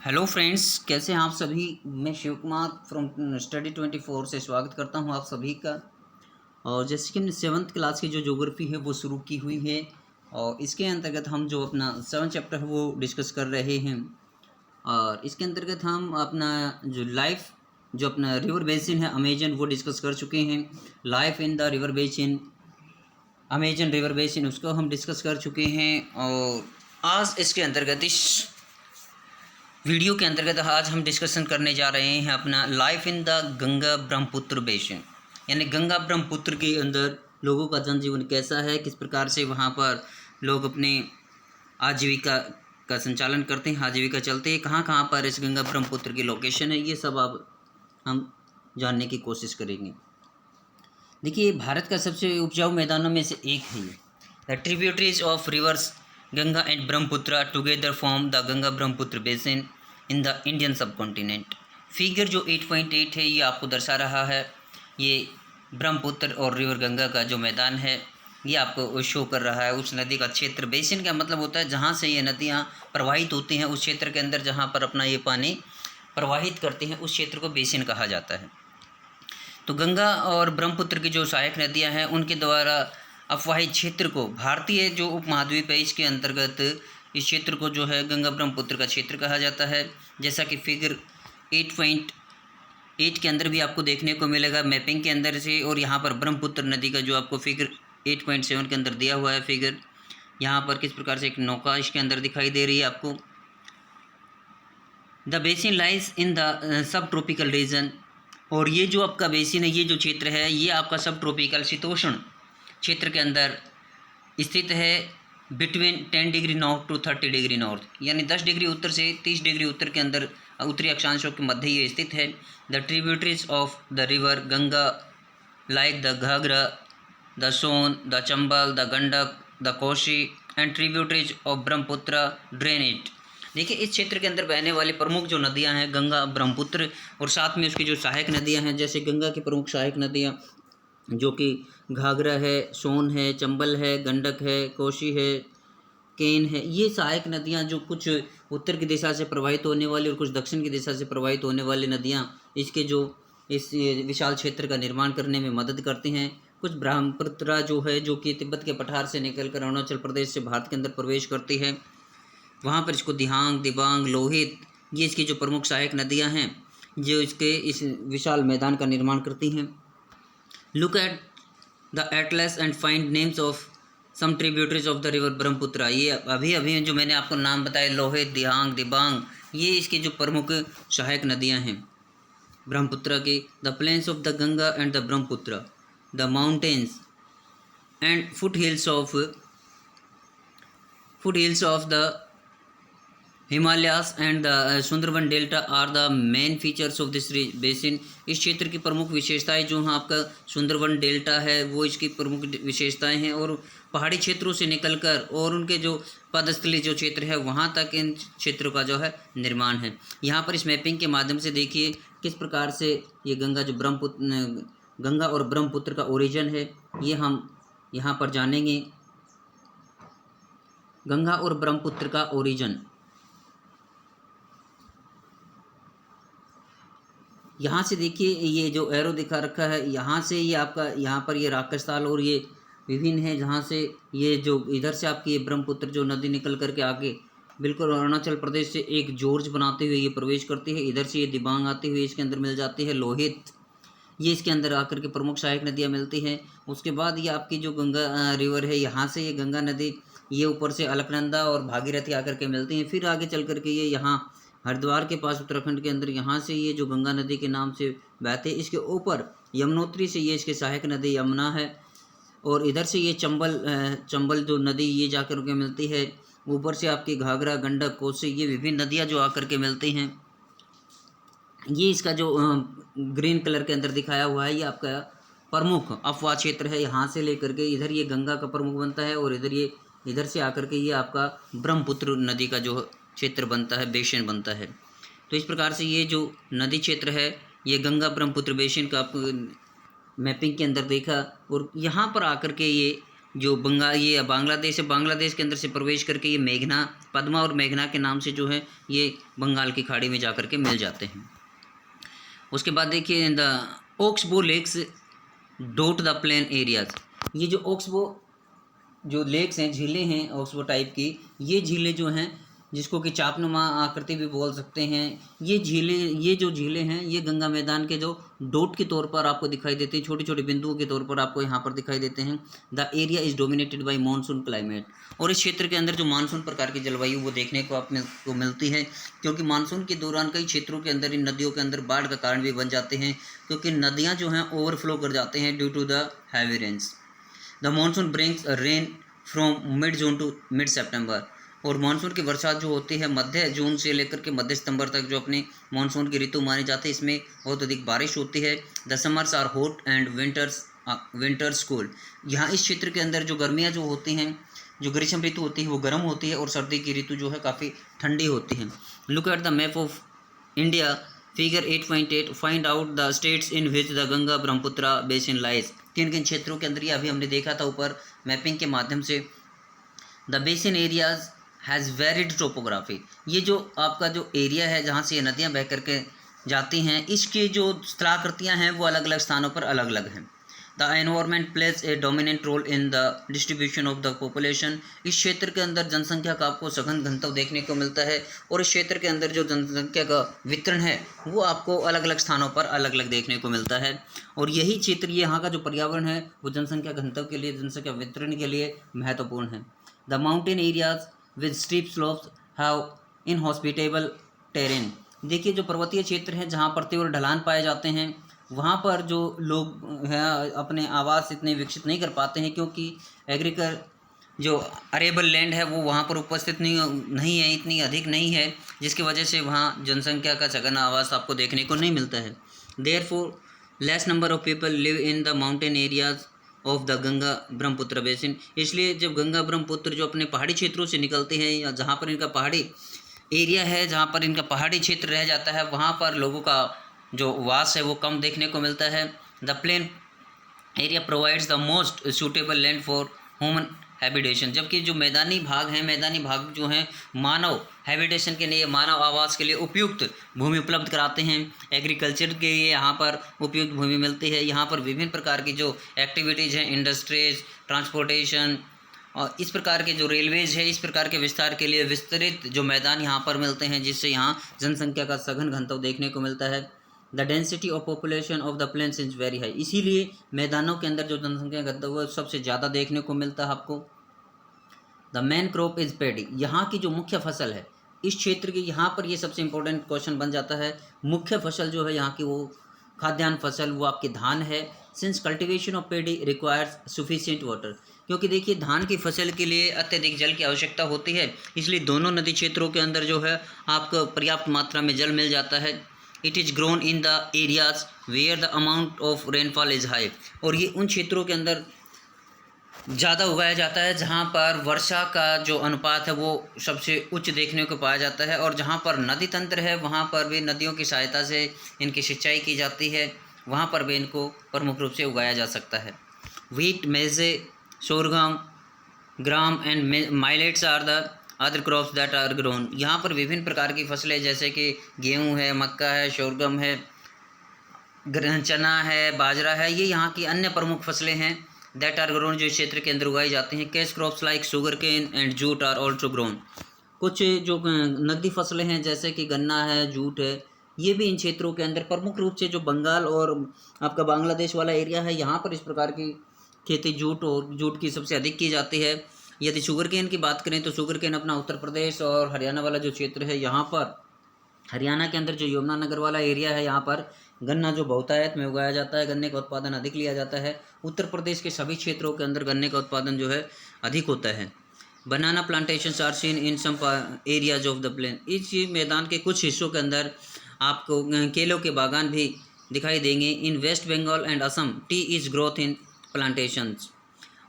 Hello friends, कैसे हैं आप सभी। मैं शिव कुमार फ्रॉम Study24 से स्वागत करता हूं आप सभी का। और जैसे कि हमने 7th क्लास की जो ज्योग्राफी है वो शुरू की हुई है और इसके अंतर्गत हम जो अपना 7th चैप्टर है वो डिस्कस कर रहे हैं। और इसके अंतर्गत हम अपना जो अपना रिवर बेसिन है अमेजन वो डिस्कस कर चुके हैं। Life in the river basin, Amazon river basin, उसको हम डिस्कस कर चुके हैं। और आज इसके अंतर्गत इस वीडियो के अंतर्गत आज हम डिस्कशन करने जा रहे हैं अपना life in the Ganga Brahmaputra basin, यानी गंगा ब्रह्मपुत्र के अंदर लोगों का जनजीवन कैसा है, किस प्रकार से वहाँ पर लोग अपने आजीविका का संचालन करते हैं, आजीविका चलते हैं, कहाँ कहाँ पर इस गंगा ब्रह्मपुत्र की लोकेशन है, ये सब अब हम जानने की कोशिश करेंगे। देखिए, भारत का सबसे उपजाऊ मैदानों में से एक है ये। The tributaries of reverse Ganga and Brahmaputra together form the Ganga Brahmaputra basin in the Indian subcontinent. Figure जो 8.8 है ये आपको दर्शा रहा है। ये ब्रह्मपुत्र और रिवर गंगा का जो मैदान है ये आपको शो कर रहा है। उस नदी का क्षेत्र, बेसिन का मतलब होता है जहाँ से ये नदियाँ प्रवाहित होती हैं, उस क्षेत्र के अंदर जहाँ पर अपना ये पानी प्रवाहित करते हैं उस क्षेत्र को बेसिन कहा जाता है। तो गंगा और ब्रह्मपुत्र की जो सहायक नदियाँ हैं उनके द्वारा अपवाहित क्षेत्र को भारतीय जो उपमहाद्वीप है इसके अंतर्गत इस क्षेत्र को जो है गंगा ब्रह्मपुत्र का क्षेत्र कहा जाता है। जैसा कि फिगर 8.8 के अंदर भी आपको देखने को मिलेगा मैपिंग के अंदर से। और यहाँ पर ब्रह्मपुत्र नदी का जो आपको फिगर 8.7 के अंदर दिया हुआ है फिगर, यहाँ पर किस प्रकार से एक नौका इसके अंदर दिखाई दे रही है आपको। The basin lies in the sub tropical region, और ये जो आपका बेसिन है, ये जो क्षेत्र है ये आपका सब ट्रॉपिकल शीतोष्ण क्षेत्र के अंदर स्थित है। Between 10 degree north to 30 degree north, यानी 10 डिग्री उत्तर से 30 डिग्री उत्तर के अंदर उत्तरी अक्षांशों के मध्य ये स्थित है। The tributaries of the river Ganga like the Ghaghara, the Son, the Chambal, the Gandak, the Kosi and tributaries of Brahmaputra drain it. देखिए, इस क्षेत्र के अंदर बहने वाली प्रमुख जो नदियां हैं गंगा, ब्रह्मपुत्र और साथ में उसकी जो सहायक नदियां हैं, जैसे गंगा की प्रमुख सहायक नदियां जो कि घाघरा है, सोन है, चंबल है, गंडक है, कोशी है, केन है। ये सहायक नदियाँ जो कुछ उत्तर की दिशा से प्रवाहित होने वाली और कुछ दक्षिण की दिशा से प्रवाहित होने वाली नदियाँ इसके जो इस विशाल क्षेत्र का निर्माण करने में मदद करती हैं। कुछ ब्रह्मपुत्र जो है जो कि तिब्बत के पठार से निकलकर अरुणाचल प्रदेश से भारत के अंदर प्रवेश करती है, वहाँ पर इसको दिहांग, दिबांग, लोहित, ये इसकी जो प्रमुख सहायक नदियाँ हैं जो इसके इस विशाल मैदान का निर्माण करती हैं। Look at the atlas and find names of some tributaries of the river Brahmaputra. ये अभी जो मैंने आपको नाम बताए, लोहित, दिहांग, दिबांग, ये इसकी जो प्रमुख सहायक नदियां हैं ब्रह्मपुत्र की। The plains of the Ganga and the Brahmaputra, the mountains and foothills of the Himalayas and the Sundarban delta are the main features of this basin. इस क्षेत्र की प्रमुख विशेषताएं जो आपका सुंदरवन डेल्टा है वो इसकी प्रमुख विशेषताएं हैं। और पहाड़ी क्षेत्रों से निकलकर और उनके जो पदस्थली जो क्षेत्र है वहाँ तक इन क्षेत्रों का जो है निर्माण है। यहाँ पर इस मैपिंग के माध्यम से देखिए किस प्रकार से ये गंगा और ब्रह्मपुत्र का ओरिजिन है ये हम यहाँ पर जानेंगे। गंगा और ब्रह्मपुत्र का ओरिजिन, यहाँ से देखिए ये जो एरो दिखा रखा है, यहाँ से ये आपका यहाँ पर ये राक्षसताल और ये विभिन्न है, जहाँ से ये जो इधर से आपकी ये ब्रह्मपुत्र जो नदी निकल करके आगे बिल्कुल अरुणाचल प्रदेश से एक जोर्ज बनाते हुए ये प्रवेश करती है। इधर से ये दिबांग आती हुई इसके अंदर मिल जाती है, लोहित, ये इसके अंदर आकर के प्रमुख सहायक नदियाँ मिलती हैं। उसके बाद ये आपकी जो गंगा रिवर है, यहाँ से ये गंगा नदी ये ऊपर से अलकनंदा और भागीरथी आकर के मिलती हैं। फिर आगे चल करके ये यहाँ हरिद्वार के पास उत्तराखंड के अंदर यहाँ से ये जो गंगा नदी के नाम से बहते, इसके ऊपर यमुनोत्री से ये इसके सहायक नदी यमुना है। और इधर से ये चंबल जो नदी ये जाकर के मिलती है। ऊपर से आपकी घाघरा, गंडक, कोसी, ये विभिन्न नदियाँ जो आकर के मिलती हैं। ये इसका जो ग्रीन कलर के अंदर दिखाया हुआ है ये आपका प्रमुख अफवाह क्षेत्र है। यहाँ से लेकर के इधर ये गंगा का प्रमुख बनता है और इधर से आकर के ये आपका ब्रह्मपुत्र नदी का जो क्षेत्र बनता है, बेसिन बनता है। तो इस प्रकार से ये जो नदी क्षेत्र है ये गंगा ब्रह्मपुत्र बेसिन का आपको मैपिंग के अंदर देखा। और यहाँ पर आकर के ये जो ये बांग्लादेश है, बांग्लादेश के अंदर से प्रवेश करके ये मेघना, पद्मा और मेघना के नाम से जो है ये बंगाल की खाड़ी में जा कर के मिल जाते हैं। उसके बाद देखिए the oxbow lakes dot the plain areas. ये जो ओक्सबो जो लेक्स हैं, झीलें हैं ऑक्सबो टाइप की, ये झीलें जो हैं जिसको कि चापनुमा आकृति भी बोल सकते हैं, ये जो झीलें हैं ये गंगा मैदान के जो डोट के तौर पर आपको दिखाई देते हैं, छोटे छोटे बिंदुओं के तौर पर आपको यहाँ पर दिखाई देते हैं। The area is dominated by monsoon climate. और इस क्षेत्र के अंदर जो मानसून प्रकार की जलवायु वो देखने को मिलती है, क्योंकि मानसून के दौरान कई क्षेत्रों के अंदर इन नदियों के अंदर बाढ़ का कारण भी बन जाते हैं, क्योंकि नदियाँ जो हैं ओवरफ्लो कर जाते हैं due to the heavy rains. The monsoon brings rain from mid June to mid September. और मानसून की बरसात जो होती है मध्य जून से लेकर के मध्य सितंबर तक जो अपनी मानसून की ऋतु मानी जाती है, इसमें बहुत अधिक बारिश होती है। The summers are hot and winters cold. यहाँ इस क्षेत्र के अंदर जो गर्मियाँ जो होती हैं, जो ग्रीष्म ऋतु होती है वो गर्म होती है और सर्दी की ऋतु जो है काफ़ी ठंडी होती है। Look at the map of India figure 8.8 find out the states in which the Ganga Brahmaputra basin lies. किन किन क्षेत्रों के अंदर ये अभी हमने देखा था ऊपर मैपिंग के माध्यम से। The basin areas has varied topography. ये जो आपका जो एरिया है जहाँ से ये नदियाँ बह करके जाती हैं, इसकी जो स्थलाकृतियाँ हैं वो अलग अलग स्थानों पर अलग अलग हैं। The environment plays a dominant role in the distribution of the population. इस क्षेत्र के अंदर जनसंख्या का आपको सघन घनत्व देखने को मिलता है, और इस क्षेत्र के अंदर जो जनसंख्या का वितरण है वो आपको अलग अलग स्थानों पर अलग अलग देखने को मिलता है। और यही क्षेत्र, ये यहाँ का जो पर्यावरण है वो जनसंख्या घनत्व के लिए, जनसंख्या वितरण के लिए महत्वपूर्ण है। The mountain areas with steep slopes have inhospitable terrain. देखिए जो पर्वतीय क्षेत्र हैं जहाँ पर तीव्र ढलान पाए जाते हैं, वहाँ पर जो लोग हैं अपने आवास इतने विकसित नहीं कर पाते हैं, क्योंकि जो अरेबल लैंड है वो वहाँ पर उपस्थित नहीं है, इतनी अधिक नहीं है, जिसकी वजह से वहाँ जनसंख्या का सघन आवास आपको देखने को नहीं मिलता है। Therefore less number of people live in the mountain areas of the Ganga Brahmaputra basin. इसलिए जब गंगा ब्रह्मपुत्र जो अपने पहाड़ी क्षेत्रों से निकलते हैं, या जहाँ पर इनका पहाड़ी एरिया है, जहाँ पर इनका पहाड़ी क्षेत्र रह जाता है, वहाँ पर लोगों का जो वास है वो कम देखने को मिलता है। The plain area provides the most suitable land for human habitation. जबकि जो मैदानी भाग जो हैं मानव हैबिटेशन के लिए, मानव आवास के लिए उपयुक्त भूमि उपलब्ध कराते हैं। एग्रीकल्चर के लिए यहाँ पर उपयुक्त भूमि मिलती है। यहाँ पर विभिन्न प्रकार की जो एक्टिविटीज़ हैं, इंडस्ट्रीज, ट्रांसपोर्टेशन और इस प्रकार के जो रेलवेज है, इस प्रकार के विस्तार के लिए विस्तृत जो मैदान यहाँ पर मिलते हैं, जिससे यहाँ जनसंख्या का सघन घनत्व देखने को मिलता है। The density of population of the plains is very high. इसीलिए मैदानों के अंदर जो जनसंख्या घनत्व है सबसे ज़्यादा देखने को मिलता है आपको। The main crop is paddy. यहाँ की जो मुख्य फसल है इस क्षेत्र की, यहाँ पर ये सबसे इंपॉर्टेंट क्वेश्चन बन जाता है। मुख्य फसल जो है यहाँ की वो खाद्यान्न फसल वो आपकी धान है। Since cultivation of paddy requires sufficient water. क्योंकि देखिए धान की फसल के लिए अत्यधिक जल की आवश्यकता होती है, इसलिए दोनों नदी क्षेत्रों के अंदर जो है आपको पर्याप्त मात्रा में जल मिल जाता है। It is grown in the areas where the amount of rainfall is high. और ये उन क्षेत्रों के अंदर ज़्यादा उगाया जाता है जहाँ पर वर्षा का जो अनुपात है वो सबसे उच्च देखने को पाया जाता है। और जहाँ पर नदी तंत्र है वहाँ पर भी नदियों की सहायता से इनकी सिंचाई की जाती है, वहाँ पर भी इनको प्रमुख रूप से उगाया जा सकता है। Wheat, maize, sorghum, gram and millets are the other crops that are grown. यहाँ पर विभिन्न प्रकार की फसलें जैसे कि गेहूँ है, मक्का है, शोरगम है, चना है, बाजरा है, ये यहाँ की अन्य प्रमुख फसलें हैं। दैट आर ग्रोन जो इस क्षेत्र के अंदर उगाई जाती हैं। Cash crops like sugarcane and jute are also grown. कुछ जो नकदी फसलें हैं जैसे कि गन्ना है, जूट है, ये भी इन क्षेत्रों के अंदर प्रमुख रूप से जो बंगाल और आपका बांग्लादेश वाला एरिया है यहाँ पर इस प्रकार की खेती जूट की सबसे अधिक की जाती है। यदि शुगर केन की बात करें तो शुगर केन अपना उत्तर प्रदेश और हरियाणा वाला जो क्षेत्र है, यहाँ पर हरियाणा के अंदर जो यमुनानगर वाला एरिया है यहाँ पर गन्ना जो बहुतायत में उगाया जाता है, गन्ने का उत्पादन अधिक लिया जाता है। उत्तर प्रदेश के सभी क्षेत्रों के अंदर गन्ने का उत्पादन जो है अधिक होता है। Banana plantations are seen in some areas of the plain. इस मैदान के कुछ हिस्सों के अंदर आपको केलों के बागान भी दिखाई देंगे। In West Bengal and Assam tea is growth in plantations.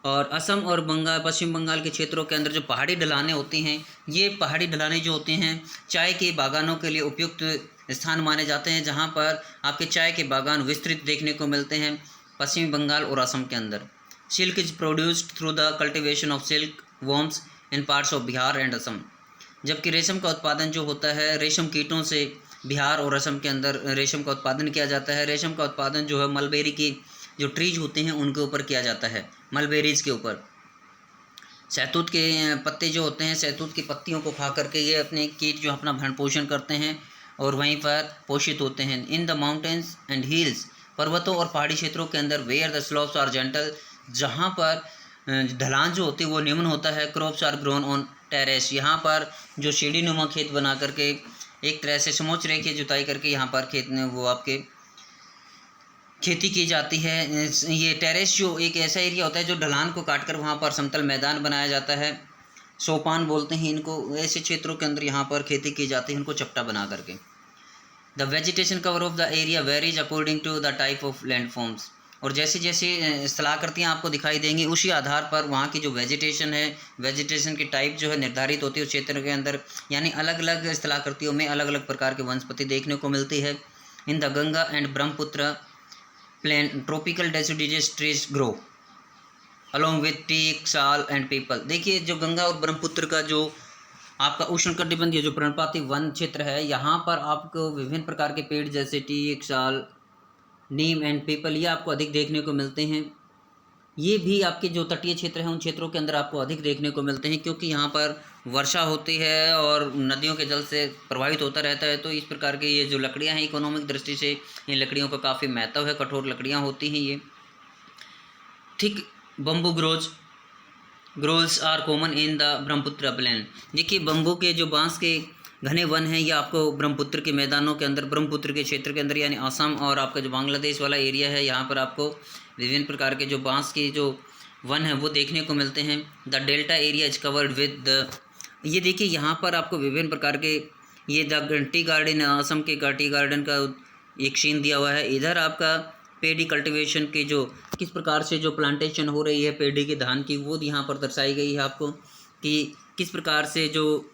और असम और पश्चिम बंगाल के क्षेत्रों के अंदर जो पहाड़ी ढलानें होती हैं, ये पहाड़ी ढलानें जो होती हैं चाय के बागानों के लिए उपयुक्त स्थान माने जाते हैं, जहाँ पर आपके चाय के बागान विस्तृत देखने को मिलते हैं पश्चिमी बंगाल और असम के अंदर। Silk is produced through the cultivation of silk worms in parts of Bihar and Assam. जबकि रेशम का उत्पादन जो होता है रेशम कीटों से बिहार और असम के अंदर रेशम का उत्पादन किया जाता है। रेशम का उत्पादन जो है मलबेरी की जो ट्रीज होते हैं उनके ऊपर किया जाता है, मलबेरीज के ऊपर। शहतूत के पत्ते जो होते हैं, शहतूत की पत्तियों को खा करके ये अपने कीट जो अपना भरण पोषण करते हैं और वहीं पर पोषित होते हैं। In the mountains and hills, पर्वतों और पहाड़ी क्षेत्रों के अंदर, where the slopes are gentle, जहाँ पर ढलान जो होती है वो निम्न होता है। Crops are grown on terrace, यहाँ पर जो सीढ़ी नुमा खेत बना करके एक तरह से समोच्च रेखा जुताई करके यहाँ पर खेत में वो आपके खेती की जाती है। ये टेरेस जो एक ऐसा एरिया होता है जो ढलान को काटकर वहाँ पर समतल मैदान बनाया जाता है, सोपान बोलते हैं इनको। ऐसे क्षेत्रों के अंदर यहाँ पर खेती की जाती है, इनको चपटा बना करके। The vegetation cover of the area varies according to the type of land forms, और जैसे जैसे स्थलाकृतियाँ आपको दिखाई देंगी उसी आधार पर वहाँ की जो वेजिटेशन है, वेजिटेशन की टाइप जो है निर्धारित होती है उस क्षेत्र के अंदर। यानी अलग अलग स्थलाकृतियों में अलग अलग प्रकार के वनस्पति देखने को मिलती है। In the Ganga and Brahmaputra plain tropical deciduous trees grow along with teak, sal and peepal. देखिए जो गंगा और ब्रह्मपुत्र का जो आपका उष्णकटिबंधीय जो पर्णपाती वन क्षेत्र है, यहाँ पर आपको विभिन्न प्रकार के पेड़ जैसे टीक, साल, नीम एंड पीपल ये आपको अधिक देखने को मिलते हैं। ये भी आपके जो तटीय क्षेत्र हैं उन क्षेत्रों के अंदर आपको अधिक देखने को मिलते हैं, क्योंकि यहाँ पर वर्षा होती है और नदियों के जल से प्रभावित होता रहता है। तो इस प्रकार के ये जो लकड़ियाँ हैं इकोनॉमिक दृष्टि से इन लकड़ियों का काफ़ी महत्व है, कठोर लकड़ियाँ होती हैं ये। Thick bamboo groves are common in the Brahmaputra plain. देखिए बम्बू के जो बांस के घने वन हैं ये आपको ब्रह्मपुत्र के मैदानों के अंदर, ब्रह्मपुत्र के क्षेत्र के अंदर यानी असम और आपका जो बांग्लादेश वाला एरिया है यहाँ पर आपको विभिन्न प्रकार के जो बांस के जो वन है वो देखने को मिलते हैं। The delta area is covered with the, ये देखिए यहाँ पर आपको विभिन्न प्रकार के ये द टी गार्डन, असम के टी गार्डन का एक सीन दिया हुआ है। इधर आपका पेडी कल्टीवेशन के जो किस प्रकार से जो प्लांटेशन हो रही है पेडी के धान की वो यहाँ पर दर्शाई गई है आपको, कि किस प्रकार से जो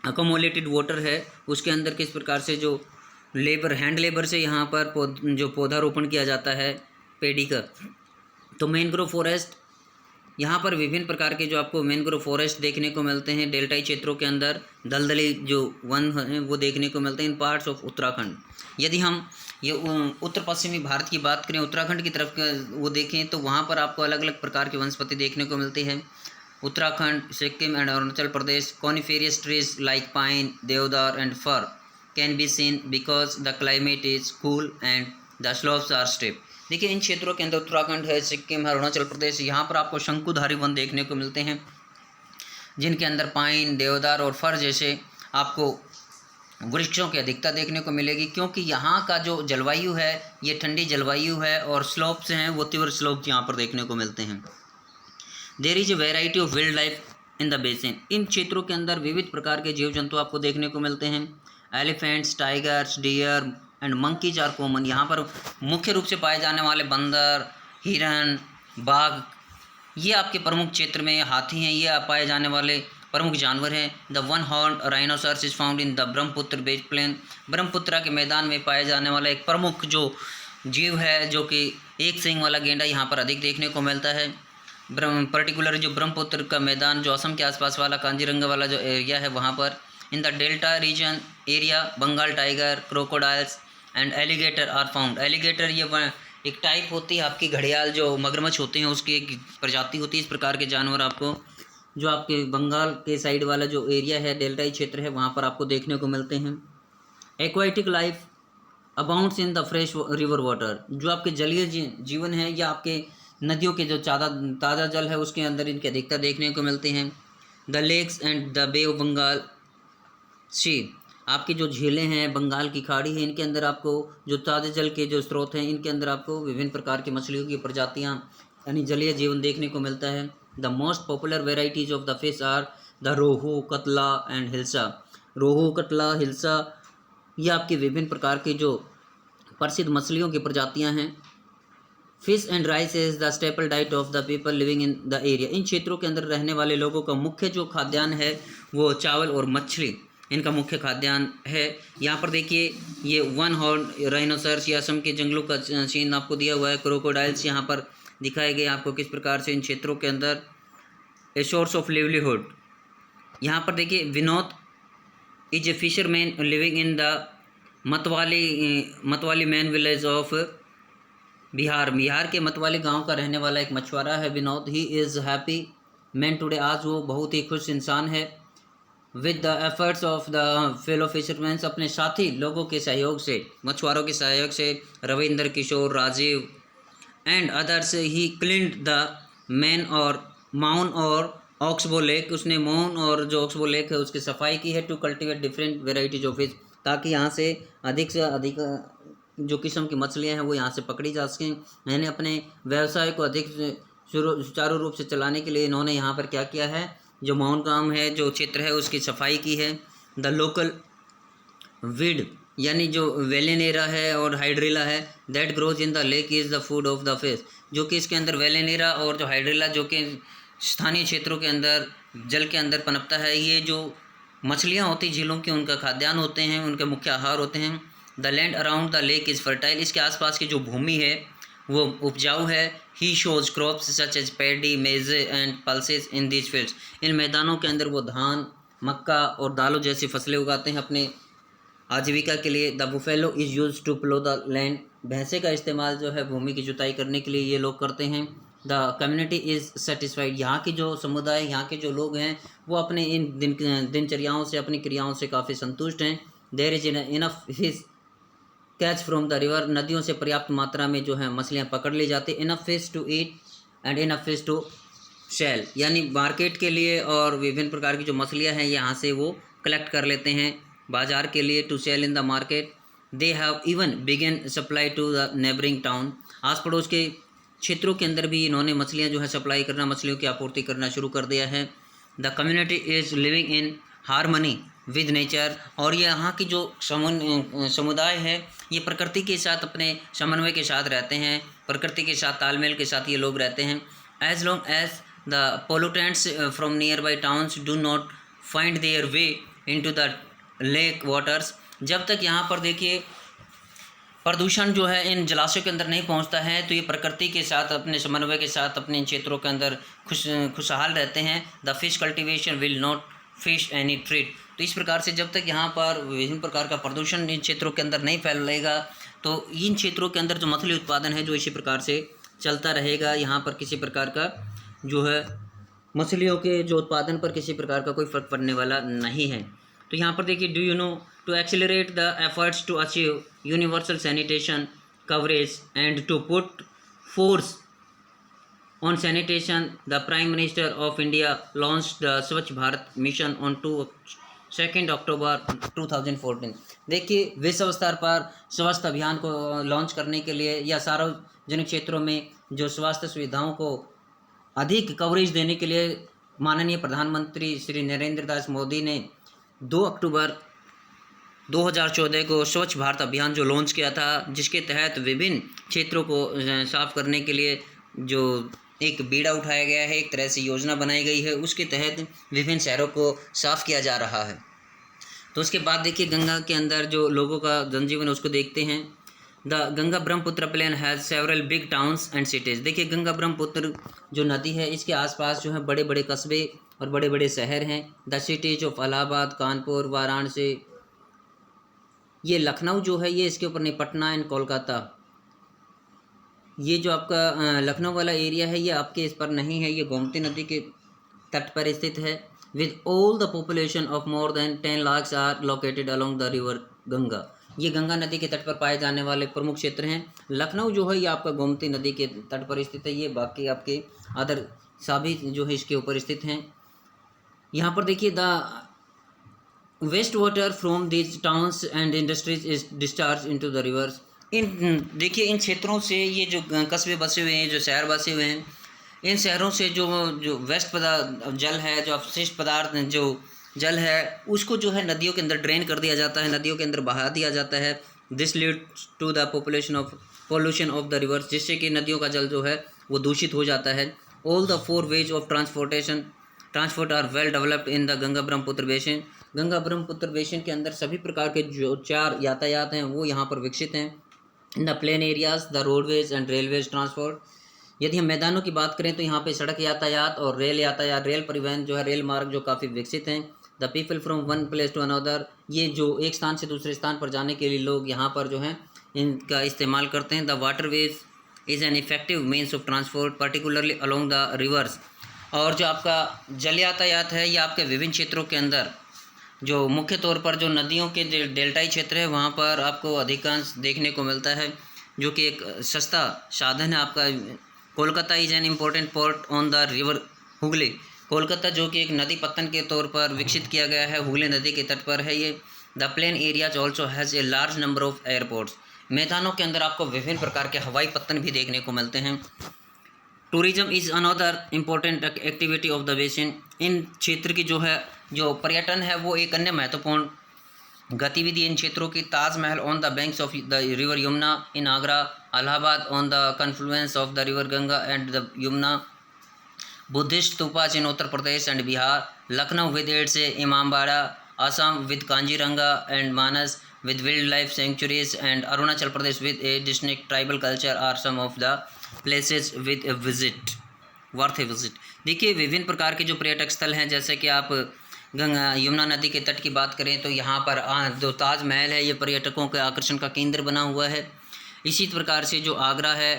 अकोमोलेटेड वाटर है उसके अंदर किस प्रकार से जो लेबर, हैंड लेबर से यहाँ पर जो पौधारोपण किया जाता है पेडी का। तो मैंग्रोव फॉरेस्ट, यहाँ पर विभिन्न प्रकार के जो आपको मैंग्रोव फॉरेस्ट देखने को मिलते हैं डेल्टाई क्षेत्रों के अंदर। दलदली जो वन हैं वो देखने को मिलते हैं इन पार्ट्स ऑफ उत्तराखंड। यदि हम ये उत्तर पश्चिमी भारत की बात करें, उत्तराखंड की तरफ वो देखें तो वहाँ पर आपको अलग अलग प्रकार की वनस्पति देखने को मिलती है। Uttarakhand, Sikkim and Arunachal Pradesh, coniferous trees like pine, deodar and fir can be seen because the climate is cool and the slopes are steep. देखिए इन क्षेत्रों के अंदर उत्तराखंड है, सिक्किम है, अरुणाचल प्रदेश, यहाँ पर आपको शंकुधारी वन देखने को मिलते हैं जिनके अंदर पाइन, देवदार और फर जैसे आपको वृक्षों की अधिकता देखने को मिलेगी, क्योंकि यहाँ का जो जलवायु है ये ठंडी जलवायु है और स्लोप्स हैं वो तीव्र स्लोप यहाँ पर देखने को मिलते हैं। There is a variety of wild life in the basin. इन क्षेत्रों के अंदर विविध प्रकार के जीव जंतु आपको देखने को मिलते हैं। Elephants, tigers, deer and monkeys are common. यहाँ पर मुख्य रूप से पाए जाने वाले बंदर, हिरन, बाघ ये आपके प्रमुख क्षेत्र में, हाथी हैं ये आप पाए जाने वाले प्रमुख जानवर हैं। The one horn rhinoceros is found in the Brahmaputra base plain. Brahmaputra के मैदान में पाए जाने वाला एक प्रमुख जो जीव है जो कि एक सींग वाला गेंडा यहाँ पर अधिक देखने को मिलता है। पर्टिकुलर जो ब्रह्मपुत्र का मैदान जो असम के आसपास वाला कांजीरंगा वाला जो एरिया है वहाँ पर। In the delta region area Bengal tiger, crocodiles and alligator are found. Alligator ये एक टाइप होती है आपकी घड़ियाल जो मगरमच्छ होते हैं उसकी एक प्रजाति होती है। इस प्रकार के जानवर आपको जो आपके बंगाल के साइड वाला जो एरिया है डेल्टाई क्षेत्र है वहाँ पर आपको देखने को मिलते हैं। Aquatic life abounds in the fresh river water. जो आपके जलीय जीवन है या आपके नदियों के जो ताज़ा जल है उसके अंदर इनकी अधिकता देखने को मिलते हैं। The lakes and the bay of Bengal sea. आपकी जो झीलें हैं, बंगाल की खाड़ी है, इनके अंदर आपको जो ताज़े जल के जो स्रोत हैं इनके अंदर आपको विभिन्न प्रकार की मछलियों की प्रजातियाँ यानी जलीय जीवन देखने को मिलता है। The most popular varieties of the fish are the rohu, catla and hilsa. रोहू, कतला, हिल्सा ये आपकी विभिन्न प्रकार की जो प्रसिद्ध मछलियों की प्रजातियाँ हैं। Fish and rice is the staple diet of the people living in the area. इन क्षेत्रों के अंदर रहने वाले लोगों का मुख्य जो खाद्यान्न है वो चावल और मछली इनका मुख्य खाद्यान्न है। यहाँ पर देखिए ये वन हॉर्न राइनोसरस या असम के जंगलों का सीन आपको दिया हुआ है। क्रोकोडाइल्स यहाँ पर दिखाए गए आपको किस प्रकार से इन क्षेत्रों के अंदर ए सोर्स ऑफ लिवलीहुड। यहाँ पर देखिए Vinod is a fisherman living in the Matwali man village of Bihar के मतवाली गांव का रहने वाला एक मछुआरा है Vinod. He is happy man today, आज वो बहुत ही खुश इंसान है। With the efforts of the fellow fisherman, अपने साथी लोगों के सहयोग से, मछुआरों के सहयोग से, Ravindra Kishore, Rajeev and others, he cleaned the man और माउन और ऑक्सबो लेक, उसने माउन और जो ऑक्सबो लेक है उसकी सफाई की है। To cultivate different varieties of fish, ताकि यहाँ से अधिक जो किस्म की मछलियाँ हैं वो यहाँ से पकड़ी जा सकें। मैंने अपने व्यवसाय को अधिक सुचारू रूप से चलाने के लिए इन्होंने यहाँ पर क्या किया है, जो माउन गांव है, जो क्षेत्र है, उसकी सफाई की है। द लोकल वीड यानी जो वेलेनेरा है और हाइड्रिला है, that grows in the lake is the food of the fish, जो कि इसके अंदर वेलेनेरा और जो हाइड्रिला जो कि स्थानीय क्षेत्रों के अंदर जल के अंदर पनपता है, ये जो मछलियाँ होती झीलों की उनका खाद्यान्न होते हैं, उनके मुख्य आहार होते हैं। The land around the lake is fertile, इसके आसपास की जो भूमि है वो उपजाऊ है। He shows crops such as paddy, maize and pulses in these fields, इन मैदानों के अंदर वो धान, मक्का और दालों जैसी फसलें उगाते हैं अपने आजीविका के लिए। The buffalo is use to plough the land, भैंसे का इस्तेमाल जो है भूमि की जुताई करने के लिए ये लोग करते हैं। द कम्युनिटी इज़ सेटिस्फाइड, यहाँ की जो समुदाय, यहाँ के जो लोग हैं वो अपने इन दिनचर्याओं से, अपनी क्रियाओं से काफ़ी संतुष्ट हैं। There is enough fish catch from the river, नदियों से पर्याप्त मात्रा में जो है मछलियाँ पकड़ ली जाती। Enough fish to eat and enough fish to sell, यानी मार्केट के लिए और विभिन्न प्रकार की जो मछलियाँ हैं यहाँ से वो कलेक्ट कर लेते हैं बाजार के लिए। To sell in the market, they have even begun supply to the neighbouring town, आस पड़ोस के क्षेत्रों के अंदर भी इन्होंने मछलियाँ जो है सप्लाई करना, मछलियों की आपूर्ति करना शुरू कर दिया है। The community is living in harmony with nature, और ये यहाँ की जो समुदाय है ये प्रकृति के साथ अपने समन्वय के साथ रहते हैं, प्रकृति के साथ तालमेल के साथ ये लोग रहते हैं। As long as the pollutants from nearby towns do not find their way into the lake waters, जब तक यहाँ पर देखिए प्रदूषण जो है इन जलाशयों के अंदर नहीं पहुँचता है तो ये प्रकृति के साथ अपने समन्वय के साथ अपने क्षेत्रों के अंदर खुशहाल रहते हैं। The fish cultivation will not fish any treat, तो इस प्रकार से जब तक यहाँ पर विभिन्न प्रकार का प्रदूषण इन क्षेत्रों के अंदर नहीं फैलेगा तो इन क्षेत्रों के अंदर जो मछली उत्पादन है जो इसी प्रकार से चलता रहेगा। यहाँ पर किसी प्रकार का जो है मछलियों के जो उत्पादन पर किसी प्रकार का कोई फर्क पड़ने वाला नहीं है। तो यहाँ पर देखिए, do you know to accelerate the efforts to achieve universal sanitation coverage and to put force on sanitation, the Prime Minister of India launched the Swachh Bharat Mission on 2 अक्टूबर 2014। देखिए, विश्व स्तर पर स्वास्थ्य अभियान को लॉन्च करने के लिए या सार्वजनिक क्षेत्रों में जो स्वास्थ्य सुविधाओं को अधिक कवरेज देने के लिए माननीय प्रधानमंत्री श्री नरेंद्र दास मोदी ने 2 अक्टूबर 2014 को स्वच्छ भारत अभियान जो लॉन्च किया था, जिसके तहत विभिन्न क्षेत्रों को साफ करने के लिए जो एक बीड़ा उठाया गया है, एक तरह से योजना बनाई गई है, उसके तहत विभिन्न शहरों को साफ़ किया जा रहा है। तो उसके बाद देखिए गंगा के अंदर जो लोगों का जनजीवन है उसको देखते हैं। The Ganga Brahmaputra plain has several big towns and cities, देखिए गंगा ब्रह्मपुत्र जो नदी है इसके आसपास जो है बड़े बड़े कस्बे और बड़े बड़े शहर हैं। The cities of Allahabad, Kanpur, Varanasi, ये लखनऊ जो है ये इसके ऊपर नहीं, पटना एंड कोलकाता, ये जो आपका लखनऊ वाला एरिया है ये आपके इस पर नहीं है, ये गोमती नदी के तट पर स्थित है। With all the population of more than 10 lakh are located along the river Ganga, ये गंगा नदी के तट पर पाए जाने वाले प्रमुख क्षेत्र हैं। लखनऊ जो है ये आपका गोमती नदी के तट पर स्थित है, ये बाकी आपके अदर सभी जो है इसके ऊपर स्थित हैं। यहाँ पर देखिए, the waste water from these towns and industries is discharge into the rivers, इन देखिए इन क्षेत्रों से ये जो कस्बे बसे हुए हैं, जो शहर बसे हुए हैं, इन शहरों से जो वेस्ट पदार्थ जल है, जो अपशिष्ट पदार्थ जो जल है उसको जो है नदियों के अंदर ड्रेन कर दिया जाता है, नदियों के अंदर बहा दिया जाता है। This leads to the pollution of the rivers, जिससे कि नदियों का जल जो है वो दूषित हो जाता है। All the 4 ways of transport are well developed in the Ganga Brahmaputra basin, Ganga Brahmaputra basin के अंदर सभी प्रकार के जो 4 यातायात हैं वो यहाँ पर विकसित हैं। In the plain areas the roadways and railways transport, यदि हम मैदानों की बात करें तो यहाँ पे सड़क यातायात और रेल यातायात, रेल परिवहन जो है, रेल मार्ग जो काफ़ी विकसित हैं। The people from one place to another, ये जो एक स्थान से दूसरे स्थान पर जाने के लिए लोग यहाँ पर जो है इनका इस्तेमाल करते हैं। The waterways is an effective means of transport particularly along the reverse, और जो आपका जल यातायात है ये आपके विभिन्न क्षेत्रों के अंदर जो मुख्य तौर पर जो नदियों के डेल्टाई क्षेत्र है वहाँ पर आपको अधिकांश देखने को मिलता है, जो कि एक सस्ता साधन है आपका। Kolkata is an important port on the river Hooghly, Kolkata जो कि एक नदी पत्तन के तौर पर विकसित किया गया है, हुगली नदी के तट पर है ये। The plain areas also has a large number of airports, मैदानों के अंदर आपको विभिन्न प्रकार के हवाई पत्तन भी देखने को मिलते हैं। Tourism is another important activity of the basin, इन क्षेत्र की जो है जो पर्यटन है वो एक अन्य महत्वपूर्ण गतिविधि इन क्षेत्रों की। Taj Mahal on the banks of the river Yamuna in Agra, Allahabad on the confluence of the river Ganga and the Yamuna, Buddhist stupas in Uttar Pradesh and Bihar, Lucknow with its Imambara, Assam with Kaziranga and Manas with wildlife sanctuaries, and Arunachal Pradesh with a distinct tribal culture are some of the places with a visit worth a visit। देखिए विभिन्न प्रकार के जो पर्यटक स्थल हैं, जैसे कि आप गंगा यमुना नदी के तट की बात करें तो यहाँ पर जो ताजमहल है ये पर्यटकों के आकर्षण का केंद्र बना हुआ है। इसी प्रकार से जो आगरा है,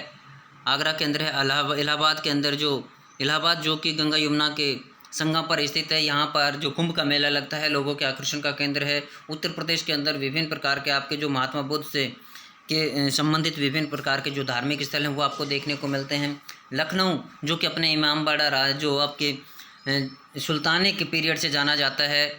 आगरा के अंदर है, इलाहाबाद के अंदर जो इलाहाबाद जो कि गंगा यमुना के संगम पर स्थित है, यहाँ पर जो कुंभ का मेला लगता है लोगों के आकर्षण का केंद्र है। उत्तर प्रदेश के अंदर विभिन्न प्रकार के आपके जो महात्मा बुद्ध से के संबंधित विभिन्न प्रकार के जो धार्मिक स्थल हैं वो आपको देखने को मिलते हैं। लखनऊ जो कि अपने इमामबाड़ा राज जो आपके सुल्तानी के पीरियड से जाना जाता है,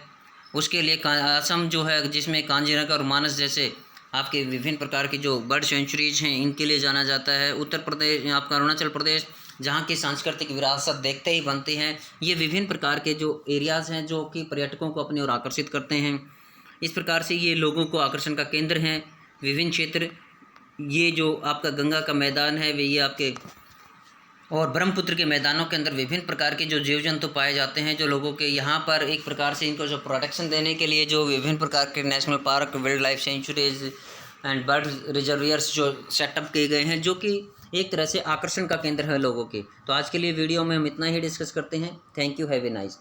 उसके लिए असम जो है जिसमें कांजीरंगा और मानस जैसे आपके विभिन्न प्रकार की जो बर्ड सेंचुरीज हैं इनके लिए जाना जाता है। उत्तर प्रदेश आपका अरुणाचल प्रदेश जहाँ की सांस्कृतिक विरासत देखते ही बनती हैं। ये विभिन्न प्रकार के जो एरियाज़ हैं जो कि पर्यटकों को अपनी ओर आकर्षित करते हैं। इस प्रकार से ये लोगों को आकर्षण का केंद्र हैं विभिन्न क्षेत्र। ये जो आपका गंगा का मैदान है वे ये आपके और ब्रह्मपुत्र के मैदानों के अंदर विभिन्न प्रकार के जो जीव जंतु पाए जाते हैं, जो लोगों के यहाँ पर एक प्रकार से इनको जो प्रोटेक्शन देने के लिए जो विभिन्न प्रकार के national park, wild life sanctuaries and bird reservoirs जो सेटअप किए गए हैं, जो कि एक तरह से आकर्षण का केंद्र है लोगों के। तो आज के लिए वीडियो में हम इतना ही डिस्कस करते हैं। Thank you, have a nice day.